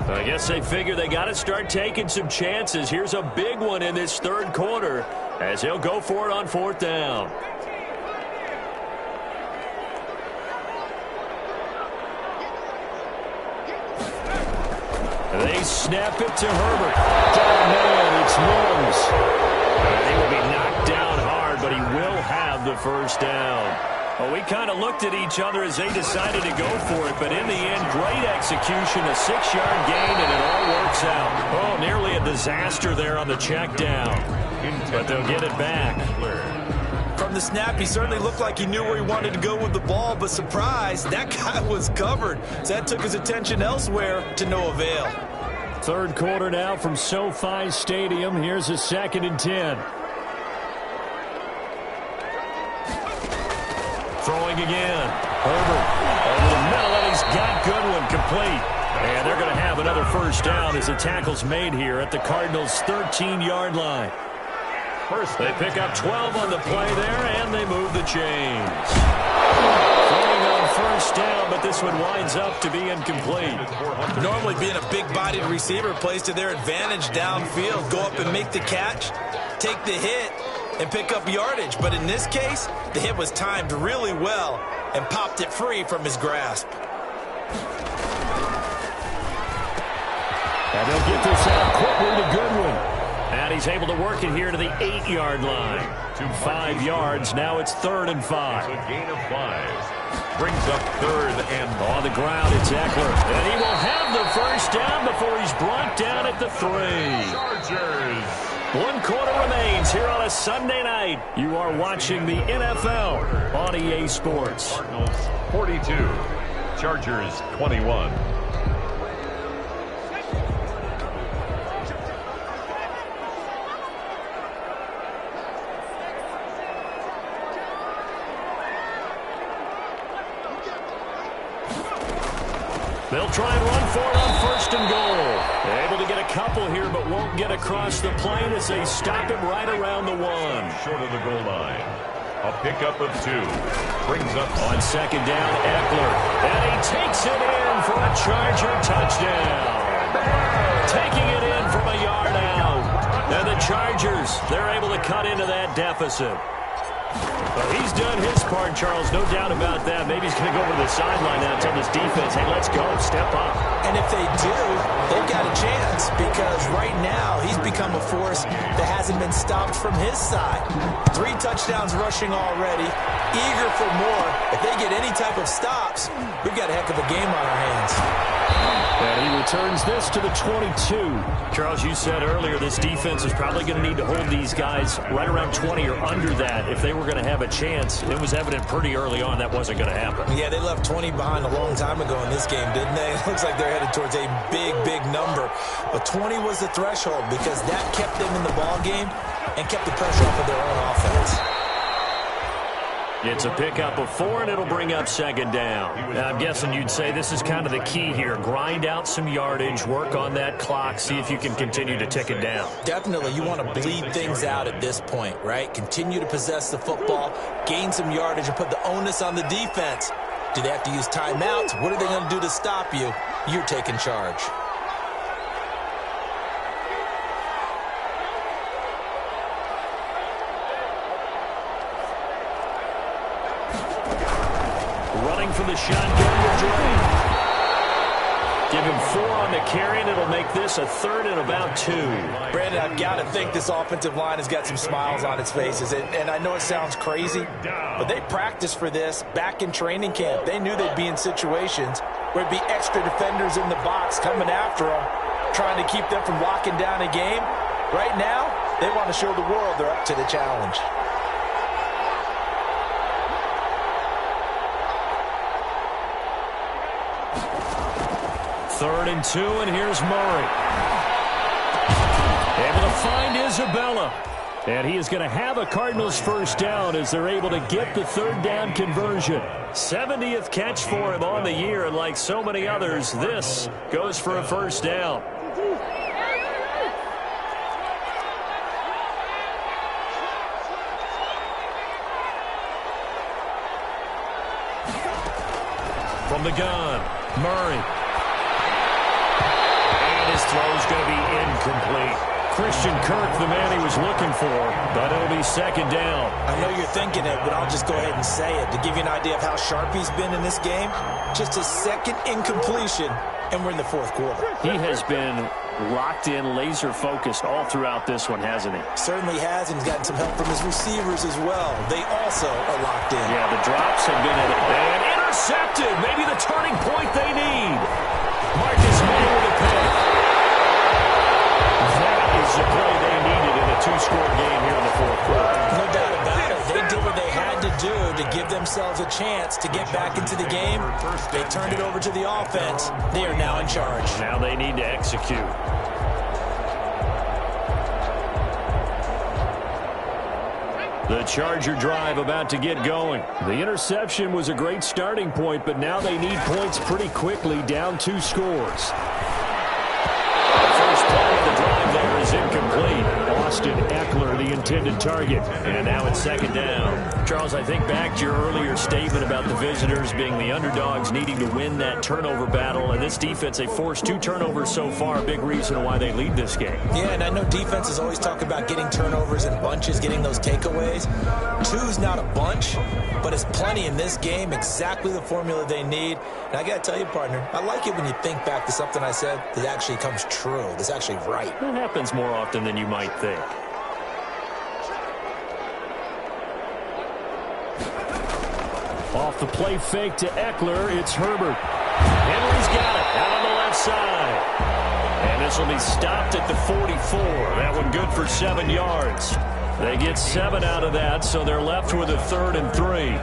Speaker 3: I guess they figure they got to start taking some chances. Here's a big one in this third quarter as he'll go for it on 4th down. They snap it to Herbert. Oh, man, it's Mills. He will be knocked down hard, but he will have the first down. Well, we kind of looked at each other as they decided to go for it, but in the end, great execution, a 6-yard gain, and it all works out. Oh, nearly a disaster there on the check down, but they'll get it back.
Speaker 5: From the snap, he certainly looked like he knew where he wanted to go with the ball, but surprise, that guy was covered. So that took his attention elsewhere to no avail.
Speaker 3: Third quarter now from SoFi Stadium. Here's a 2nd and 10. Throwing again. Herbert over the middle, and he's got Goodwin complete. And they're going to have another first down as the tackle's made here at the Cardinals' 13-yard line. They pick up 12 on the play there, and they move the chains. Throwing on first down, but this one winds up to be incomplete.
Speaker 5: Normally being a big-bodied receiver plays to their advantage downfield. Go up and make the catch, take the hit, and pick up yardage. But in this case, the hit was timed really well and popped it free from his grasp.
Speaker 3: And they'll get this out quickly to Goodwin. And he's able to work it here to the 8-yard line. 5 yards. Now it's 3rd and 5.
Speaker 4: It's a gain of 5. Brings up 3rd and
Speaker 3: on the ground. It's Eckler. And he will have the first down before he's brought down at the 3.
Speaker 4: Chargers.
Speaker 3: 1 quarter remains here on a Sunday night. You are watching the NFL on EA Sports.
Speaker 4: Cardinals 42. Chargers 21.
Speaker 3: They'll try and run for it on 1st and goal. Able to get a couple here, but won't get across the plane as they stop him right around the 1.
Speaker 4: Short of the goal line. A pickup of 2. Brings up
Speaker 3: on 2nd down, Eckler. And he takes it in for a Charger touchdown. Taking it in from a yard out. And the Chargers, they're able to cut into that deficit. Well, he's done his part, Charles. No doubt about that. Maybe he's going to go over to the sideline now and tell this defense, hey, let's go, step up.
Speaker 5: And if they do, they've got a chance because right now he's become a force that hasn't been stopped from his side. 3 touchdowns rushing already, eager for more. If they get any type of stops, we've got a heck of a game on our hands.
Speaker 3: And he returns this to the 22. Charles, you said earlier this defense is probably going to need to hold these guys right around 20 or under that if they were going to have a chance. It was evident pretty early on that wasn't going to happen.
Speaker 5: Yeah, they left 20 behind a long time ago in this game, didn't they? It looks like they're headed towards a big, big number. But 20 was the threshold because that kept them in the ball game and kept the pressure off of their own offense.
Speaker 3: It's a pickup of 4, and it'll bring up 2nd down. Now, I'm guessing you'd say this is kind of the key here. Grind out some yardage, work on that clock, see if you can continue to tick it down.
Speaker 5: Definitely. You want to bleed things out at this point, right? Continue to possess the football, gain some yardage, and put the onus on the defense. Do they have to use timeouts? What are they going to do to stop you? You're taking charge.
Speaker 3: Running for the shotgun with Dre. Give him 4 on the carry, and it'll make this a 3rd and about 2.
Speaker 5: Brandon, I've got to think this offensive line has got some smiles on its faces. And I know it sounds crazy, but they practiced for this back in training camp. They knew they'd be in situations where it'd be extra defenders in the box coming after them, trying to keep them from locking down a game. Right now, they want to show the world they're up to the challenge.
Speaker 3: Third and 2, and here's Murray. Able to find Isabella. And he is going to have a Cardinals first down as they're able to get the 3rd down conversion. 70th catch for him on the year, and like so many others, this goes for a first down. From the gun, Murray. His throw's going to be incomplete. Christian Kirk, the man he was looking for, but it'll be 2nd down.
Speaker 5: I know you're thinking it, but I'll just go ahead and say it. To give you an idea of how sharp he's been in this game, just his 2nd incompletion, and we're in the 4th quarter.
Speaker 3: He has been locked in, laser-focused all throughout this one, hasn't he?
Speaker 5: Certainly has, and he's gotten some help from his receivers as well. They also are locked in.
Speaker 3: Yeah, the drops have been in it. And intercepted. Maybe the turning point they need. Marcus May with a pick. The play they needed in a 2-score game here in the 4th quarter.
Speaker 5: No doubt about it. They did what they had to do to give themselves a chance to get back into the game. They turned it over to the offense. They are now in charge.
Speaker 3: Now they need to execute. The Charger drive about to get going. The interception was a great starting point, but now they need points pretty quickly, down 2 scores. First play of the drive there is incomplete. Austin Eckler, the intended target. And now it's second down. Charles, I think back to your earlier statement about the visitors being the underdogs needing to win that turnover battle. And this defense, they forced 2 turnovers so far. A big reason why they lead this game.
Speaker 5: Yeah, and I know defenses always talk about getting turnovers in bunches, getting those takeaways. 2's not a bunch, but it's plenty in this game. Exactly the formula they need. And I got to tell you, partner, I like it when you think back to something I said that actually comes true. That's actually right.
Speaker 3: It happens more often than you might think. Off the play fake to Eckler, it's Herbert. Henry's got it out on the left side. And this will be stopped at the 44. That one good for 7 yards. They get 7 out of that, so they're left with a 3rd and 3.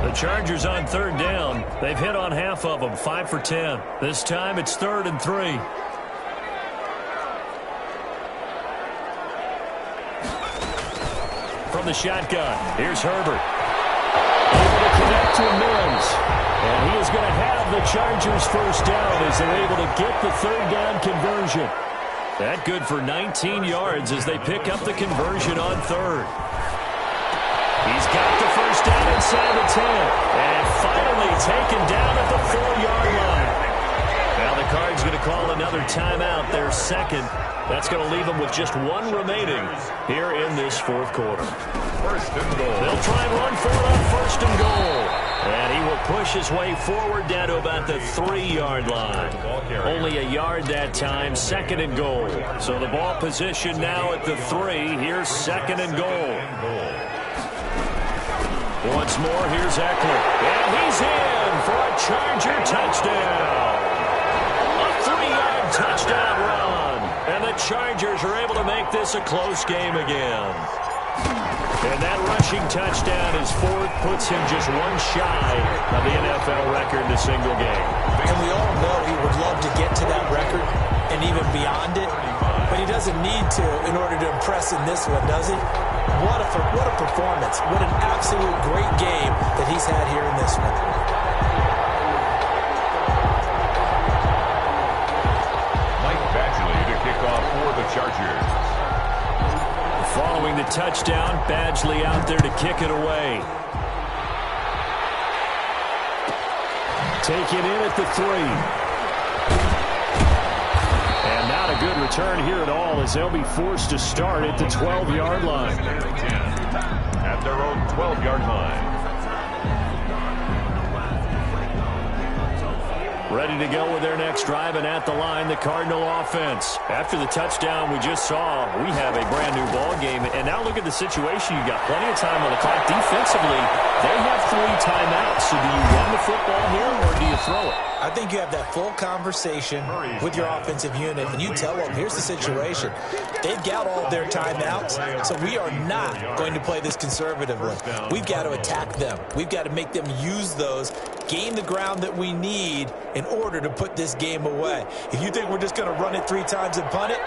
Speaker 3: The Chargers on 3rd down. They've hit on half of them, 5 for 10. This time it's 3rd and 3. From the shotgun, here's Herbert. Able to connect to Mims. And he is going to have the Chargers first down as they're able to get the 3rd down conversion. That good for 19 yards as they pick up the conversion on 3rd. He's got the first down inside the 10. And finally taken down at the 4-yard line. Now the Cards going to call another timeout, their second. That's going to leave them with just 1 remaining here in this 4th quarter.
Speaker 4: First and goal.
Speaker 3: They'll try and run for it on 1st and goal. And he will push his way forward down to about the 3-yard line. Only a yard that time, 2nd and goal. So the ball position now at the 3. Here's 2nd and goal. Once more, here's Eckler. And he's in for a Charger touchdown. A 3-yard touchdown run. And the Chargers are able to make this a close game again. And that rushing touchdown, his 4th, puts him just 1 shy of the NFL record in a single game.
Speaker 5: And we all know he would love to get to that record and even beyond it, but he doesn't need to in order to impress in this one, does he? What a performance. What an absolute great game that he's had here in this one.
Speaker 4: Mike Badgley to kick off for the Chargers.
Speaker 3: Following the touchdown, Badgley out there to kick it away. Taken in at the 3. And not a good return here at all as they'll be forced to start at the 12-yard line.
Speaker 4: At their own 12-yard line.
Speaker 3: Ready to go with their next drive, and at the line, the Cardinal offense. After the touchdown we just saw, we have a brand-new ball game. And now look at the situation. You've got plenty of time on the clock. Defensively, they have 3 timeouts. So do you run the football here, or do you throw it?
Speaker 5: I think you have that full conversation with your offensive unit, and you tell them, here's the situation. They've got all their timeouts, so we are not going to play this conservatively. We've got to attack them. We've got to make them use those, gain the ground that we need in order to put this game away. If you think we're just going to run it 3 times and punt it,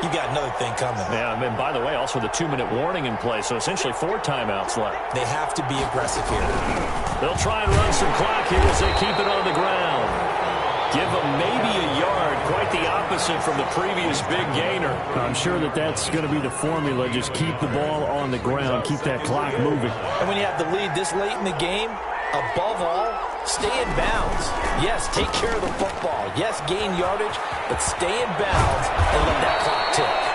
Speaker 5: you got another thing coming.
Speaker 3: Yeah, and by the way, also the 2-minute warning in play, so essentially 4 timeouts left.
Speaker 5: They have to be aggressive here.
Speaker 3: They'll try and run some clock here as they keep it on the ground. Give them maybe a yard, quite the opposite from the previous big gainer. I'm sure that that's going to be the formula. Just keep the ball on the ground, keep that clock moving.
Speaker 5: And when you have the lead this late in the game, above all, stay in bounds. Yes, take care of the football. Yes, gain yardage, but stay in bounds and let that clock tick.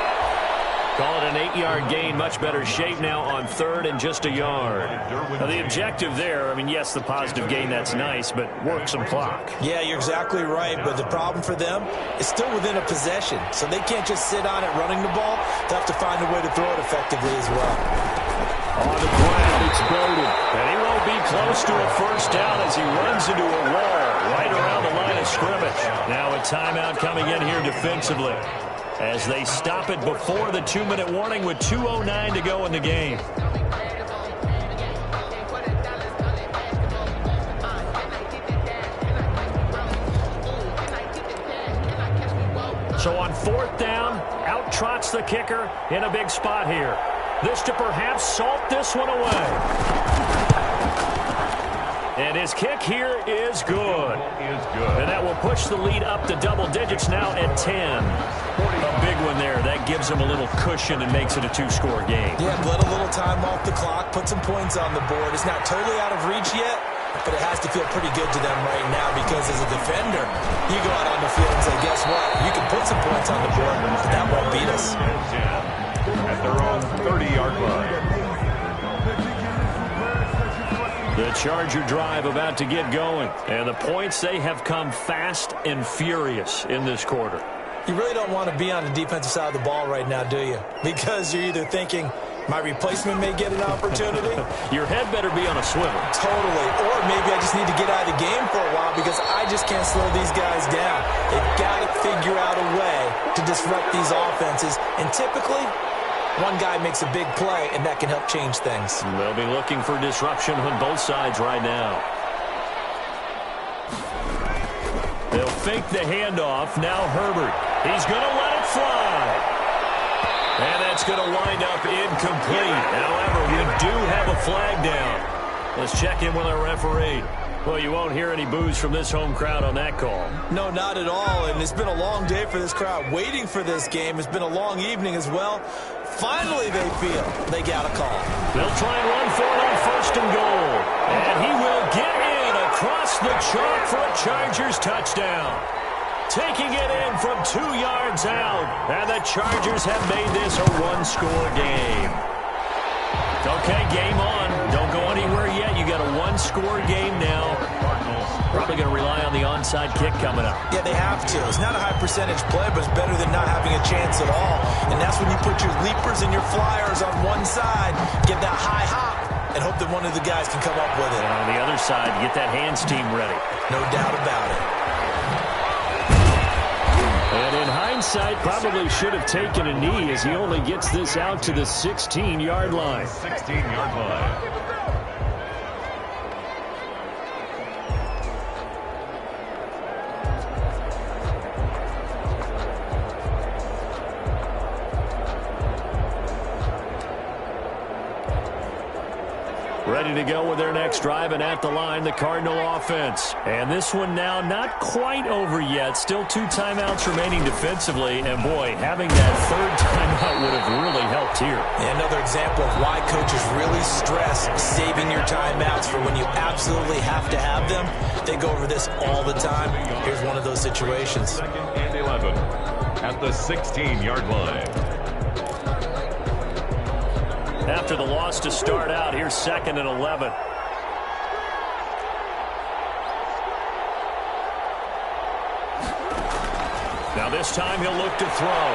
Speaker 3: Call it an 8-yard gain. Much better shape now on 3rd and just a yard. Now the objective there, I mean, yes, the positive gain, that's nice, but work some clock.
Speaker 5: Yeah, you're exactly right, but the problem for them is still within a possession, so they can't just sit on it running the ball. They'll have to find a way to throw it effectively as well.
Speaker 3: On the ground, it's Bowden, and he won't be close to a first down as he runs into a wall right around the line of scrimmage. Now a timeout coming in here defensively as they stop it before the 2-minute warning with 2:09 to go in the game. So on 4th down, out trots the kicker in a big spot here. This to perhaps salt this one away. And his kick here is good. And that will push the lead up to double digits now at 10. A big one there. That gives them a little cushion and makes it a two-score game.
Speaker 5: Yeah, let a little time off the clock, put some points on the board. It's not totally out of reach yet, but it has to feel pretty good to them right now because as a defender, you go out on the field and say, guess what? You can put some points on the board, but that won't beat us.
Speaker 4: At their own 30-yard line.
Speaker 3: The Charger drive about to get going. And the points, they have come fast and furious in this quarter.
Speaker 5: You really don't want to be on the defensive side of the ball right now, do you? Because you're either thinking, my replacement may get an opportunity.
Speaker 3: Your head better be on a swivel.
Speaker 5: Totally. Or maybe I just need to get out of the game for a while because I just can't slow these guys down. They've got to figure out a way to disrupt these offenses. And typically, one guy makes a big play, and that can help change things.
Speaker 3: They'll be looking for disruption on both sides right now. They'll fake the handoff. Now Herbert. He's going to let it fly. And that's going to wind up incomplete. However, we do have a flag down. Let's check in with our referee. Well, you won't hear any boos from this home crowd on that call.
Speaker 5: No, not at all. And it's been a long day for this crowd waiting for this game. It's been a long evening as well. Finally, they feel they got a call.
Speaker 3: They'll try and run for it on first and goal. And he will get in across the chalk for a Chargers touchdown. Taking it in from 2 yards out. And the Chargers have made this a one-score game. Okay, game on. Don't go anywhere yet. You got a one-score game now. Probably going to rely on the onside kick coming up.
Speaker 5: Yeah, they have to. It's not a high-percentage play, but it's better than not having a chance at all. And that's when you put your leapers and your flyers on one side, get that high hop, and hope that one of the guys can come up with it.
Speaker 3: And on the other side, get that hands team ready.
Speaker 5: No doubt about it.
Speaker 3: And in hindsight, probably should have taken a knee as he only gets this out to the 16-yard line.
Speaker 4: 16-yard line.
Speaker 3: Ready to go with their next drive, and at the line, the Cardinal offense. And this one now not quite over yet. Still 2 timeouts remaining defensively. And, boy, having that third timeout would have really helped here.
Speaker 5: Yeah, another example of why coaches really stress saving your timeouts for when you absolutely have to have them. They go over this all the time. Here's one of those situations.
Speaker 4: 2nd and 11 at the 16-yard line.
Speaker 3: After the loss to start out, here's 2nd and 11. Now this time he'll look to throw.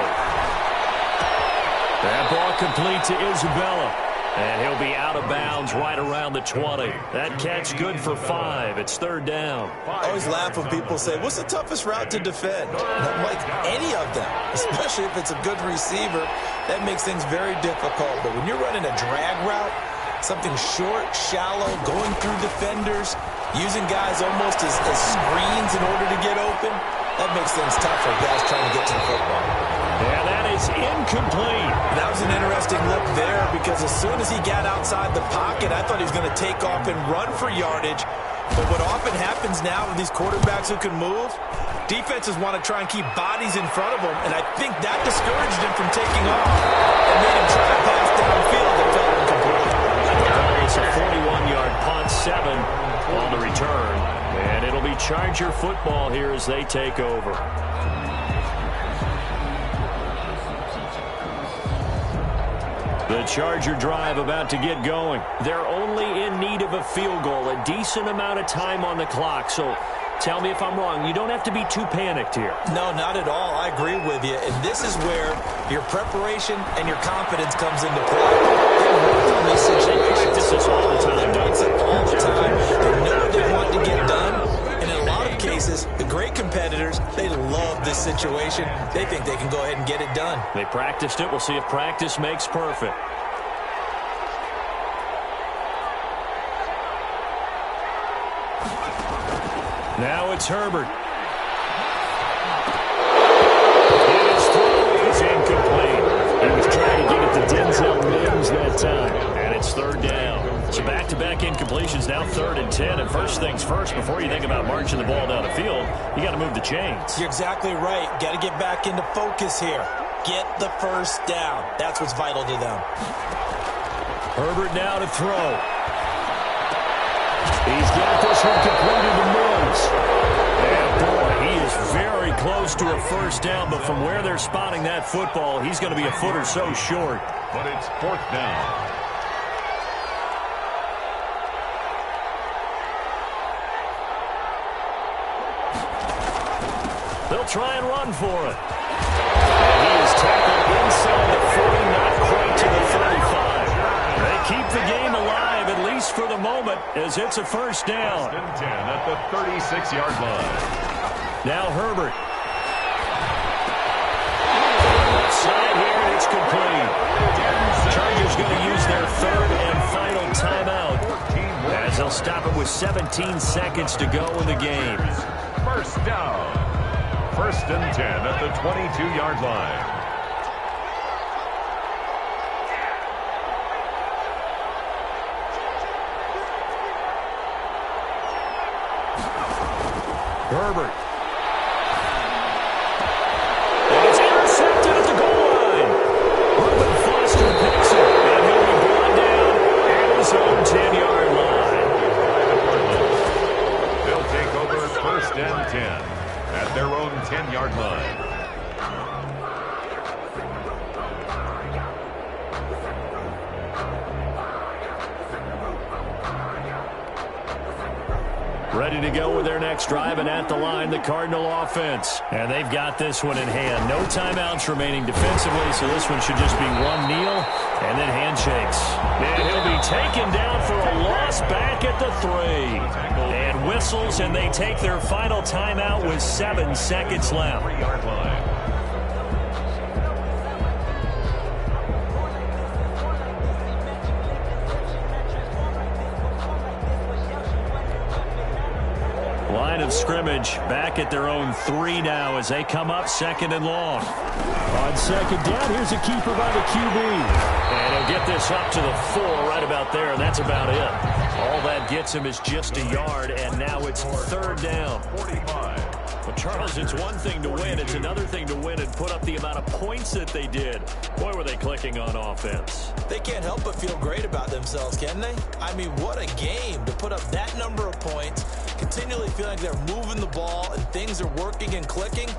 Speaker 3: That ball complete to Isabella. And he'll be out of bounds right around the 20. That catch good for 5. It's 3rd down.
Speaker 5: I always laugh when people say, what's the toughest route to defend? And I'm like, any of them, especially if it's a good receiver. That makes things very difficult. But when you're running a drag route, something short, shallow, going through defenders, using guys almost as screens in order to get open, that makes things tough for guys trying to get to the football.
Speaker 3: And that is incomplete.
Speaker 5: That was an interesting look there because as soon as he got outside the pocket, I thought he was going to take off and run for yardage. But what often happens now with these quarterbacks who can move, defenses want to try and keep bodies in front of them, and I think that discouraged him from taking off and made him try to pass downfield that fell incomplete.
Speaker 3: It's a 41-yard punt, 7 on the return. And it'll be Charger football here as they take over. The Charger drive about to get going. They're only in need of a field goal, a decent amount of time on the clock. So tell me if I'm wrong. You don't have to be too panicked here.
Speaker 5: No, not at all. I agree with you. And this is where your preparation and your confidence comes into play. They work on these situations.
Speaker 3: This is all the time.
Speaker 5: They practice it all the time. They know what they want to get done. And in a lot of cases, the great competitors, they love this situation. They think they can go ahead and get it done.
Speaker 3: They practiced it. We'll see if practice makes perfect. Now it's Herbert. His throw is incomplete. He was trying to get it to Denzel Mims that time. And it's 3rd down. So back-to-back incompletions, now 3rd and 10. And first things first, before you think about marching the ball down the field, you got to move the chains.
Speaker 5: You're exactly right. Got to get back into focus here. Get the first down. That's what's vital to them.
Speaker 3: Herbert now to throw. He's got this one completed to Mills. And boy, he is very close to a first down, but from where they're spotting that football, he's going to be a foot or so short.
Speaker 4: But it's 4th down.
Speaker 3: They'll try and run for it. And he is tackled inside the 40, not quite to the 35. They keep the game alive, at least for the moment, as it's a first down.
Speaker 4: 1st and 10 at the 36-yard line.
Speaker 3: Now Herbert. Left side here, and it's complete. Chargers going to use their 3rd and final timeout, as they'll stop it with 17 seconds to go in the game.
Speaker 4: First down. 1st and 10 at the 22-yard line.
Speaker 3: Herbert. And it's intercepted at the goal line. Reuben Foster picks it, and he'll be brought down at his own 10-yard line.
Speaker 4: They'll take over 1st and 10 at their own 10-yard line.
Speaker 3: Ready to go with their next drive, and at the line, the Cardinal offense. And they've got this one in hand. No timeouts remaining defensively, so this one should just be one kneel and then handshakes. And he'll be taken down for a loss back at the 3. And whistles, and they take their final timeout with 7 seconds left.
Speaker 4: 3-yard line.
Speaker 3: Line of scrimmage back at their own 3 now as they come up 2nd and long. On 2nd down, here's a keeper by the QB. And he'll get this up to the 4 right about there, and that's about it. All that gets him is just a yard, and now it's 3rd down.
Speaker 4: 45.
Speaker 3: But, Charles, it's one thing to win. It's another thing to win and put up the amount of points that they did. Boy, were they clicking on offense.
Speaker 5: They can't help but feel great about themselves, can they? I mean, what a game to put up that number of points, continually feeling like they're moving the ball and things are working and clicking.